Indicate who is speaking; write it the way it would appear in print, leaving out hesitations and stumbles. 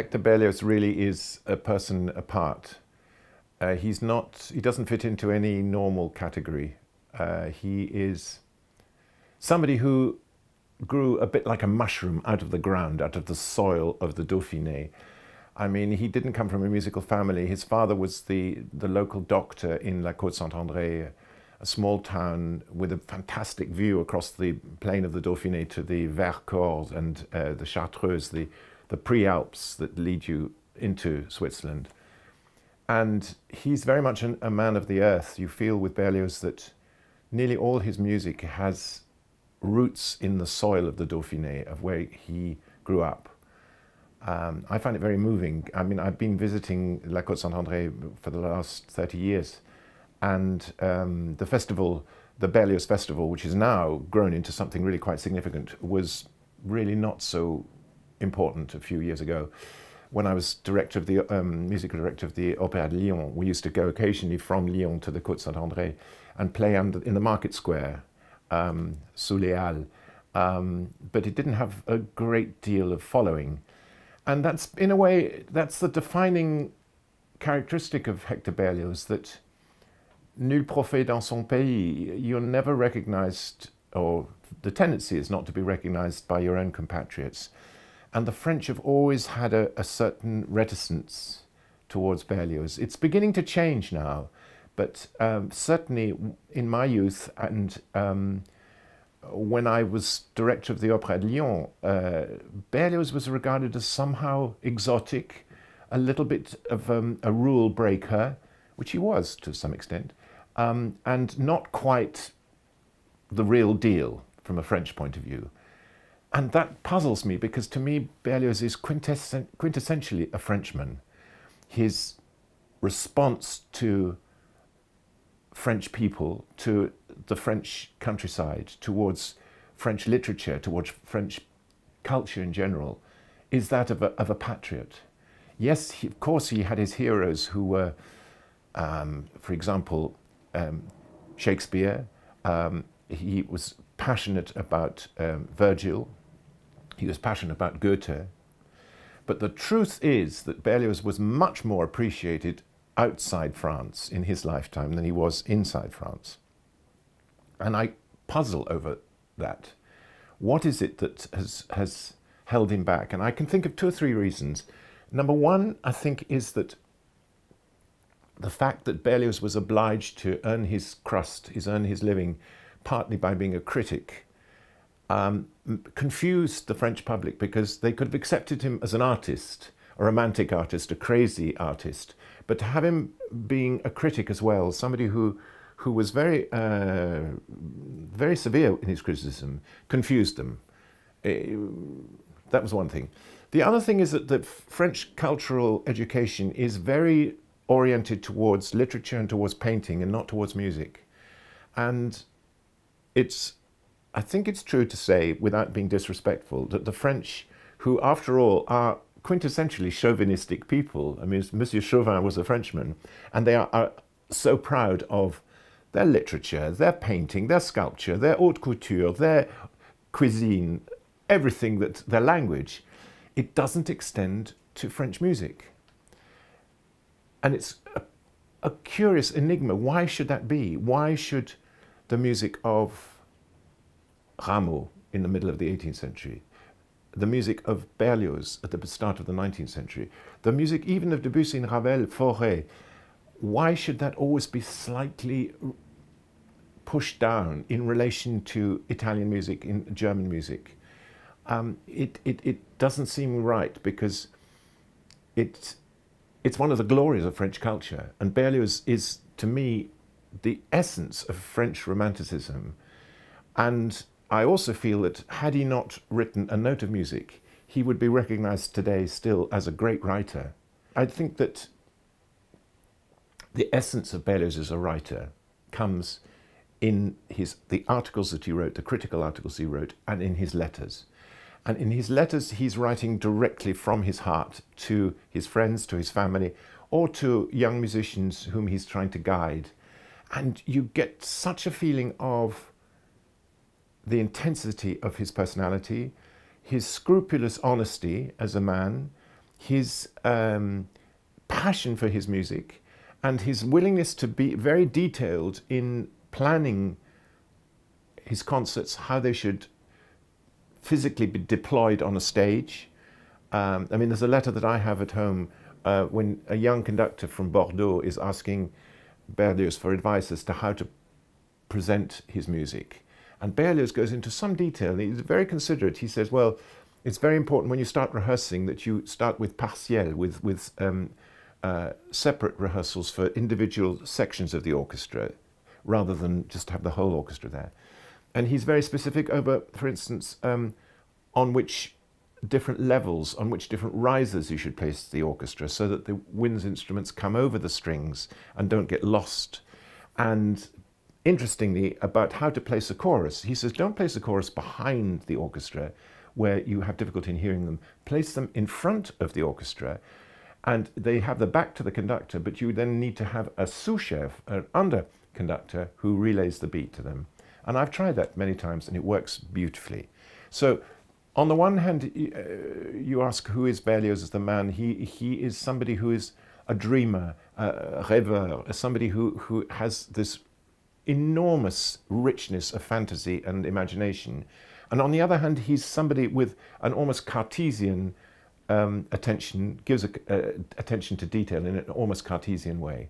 Speaker 1: Hector Berlioz really is a person apart. He doesn't fit into any normal category. He is somebody who grew a bit like a mushroom out of the ground, out of the soil of the Dauphiné. I mean, he didn't come from a musical family. His father was the local doctor in La Côte-Saint-André, a small town with a fantastic view across the plain of the Dauphiné to the Vercors and the Chartreuse, the pre-Alps that lead you into Switzerland. And he's very much a man of the earth. You feel with Berlioz that nearly all his music has roots in the soil of the Dauphiné, of where he grew up. I find it very moving. I mean, I've been visiting La Côte-Saint-André for the last 30 years, and the festival, the Berlioz Festival, which is now grown into something really quite significant, was really not so important a few years ago. When I was director of the musical director of the Opéra de Lyon, we used to go occasionally from Lyon to the Côte-Saint-André and play in the market square, sous les Halles. But it didn't have a great deal of following. And that's, in a way, that's the defining characteristic of Hector Berlioz, that nul prophète dans son pays, you're never recognized, or the tendency is not to be recognized by your own compatriots. And the French have always had a certain reticence towards Berlioz. It's beginning to change now, but certainly in my youth and when I was director of the Opéra de Lyon, Berlioz was regarded as somehow exotic, a little bit of a rule breaker, which he was to some extent, and not quite the real deal from a French point of view. And that puzzles me, because to me Berlioz is quintessentially a Frenchman. His response to French people, to the French countryside, towards French literature, towards French culture in general, is that of a patriot. Yes, of course he had his heroes who were, for example, Shakespeare. He was passionate about Virgil. He was passionate about Goethe. But the truth is that Berlioz was much more appreciated outside France in his lifetime than he was inside France. And I puzzle over that. What is it that has held him back? And I can think of 2 or 3 reasons. Number one, I think, is that the fact that Berlioz was obliged to earn his crust, earn his living, partly by being a critic, confused the French public, because they could have accepted him as an artist, a romantic artist, a crazy artist. But to have him being a critic as well, somebody who was very severe in his criticism, confused them. That was one thing. The other thing is that the French cultural education is very oriented towards literature and towards painting and not towards music. And I think it's true to say, without being disrespectful, that the French, who after all are quintessentially chauvinistic people, I mean, Monsieur Chauvin was a Frenchman, and they are so proud of their literature, their painting, their sculpture, their haute couture, their cuisine, everything, their language. It doesn't extend to French music. And it's a curious enigma. Why should that be? Why should the music of Rameau in the middle of the 18th century, the music of Berlioz at the start of the 19th century, the music even of Debussy and Ravel, Fauré, why should that always be slightly pushed down in relation to Italian music, in German music? It doesn't seem right, because it's one of the glories of French culture, and Berlioz is, to me, the essence of French Romanticism. And I also feel that had he not written a note of music, he would be recognized today still as a great writer. I think that the essence of Berlioz as a writer comes in the articles that he wrote, the critical articles he wrote, and in his letters. And in his letters, he's writing directly from his heart to his friends, to his family, or to young musicians whom he's trying to guide. And you get such a feeling of the intensity of his personality, his scrupulous honesty as a man, his passion for his music, and his willingness to be very detailed in planning his concerts, how they should physically be deployed on a stage. I mean, there's a letter that I have at home when a young conductor from Bordeaux is asking Berlioz for advice as to how to present his music. And Berlioz goes into some detail, and he's very considerate. He says, well, it's very important when you start rehearsing that you start with partiels, with separate rehearsals for individual sections of the orchestra, rather than just have the whole orchestra there. And he's very specific over, for instance, on which different levels, on which different risers you should place the orchestra, so that the wind instruments come over the strings and don't get lost. And interestingly, about how to place a chorus, he says, don't place a chorus behind the orchestra where you have difficulty in hearing them. Place them in front of the orchestra, and they have the back to the conductor, but you then need to have a sous-chef, an under conductor, who relays the beat to them. And I've tried that many times, and it works beautifully. So on the one hand, you ask who is Berlioz as the man. He is somebody who is a dreamer, a rêveur, somebody who has this enormous richness of fantasy and imagination. And on the other hand, he's somebody with an almost Cartesian attention, gives attention to detail in an almost Cartesian way.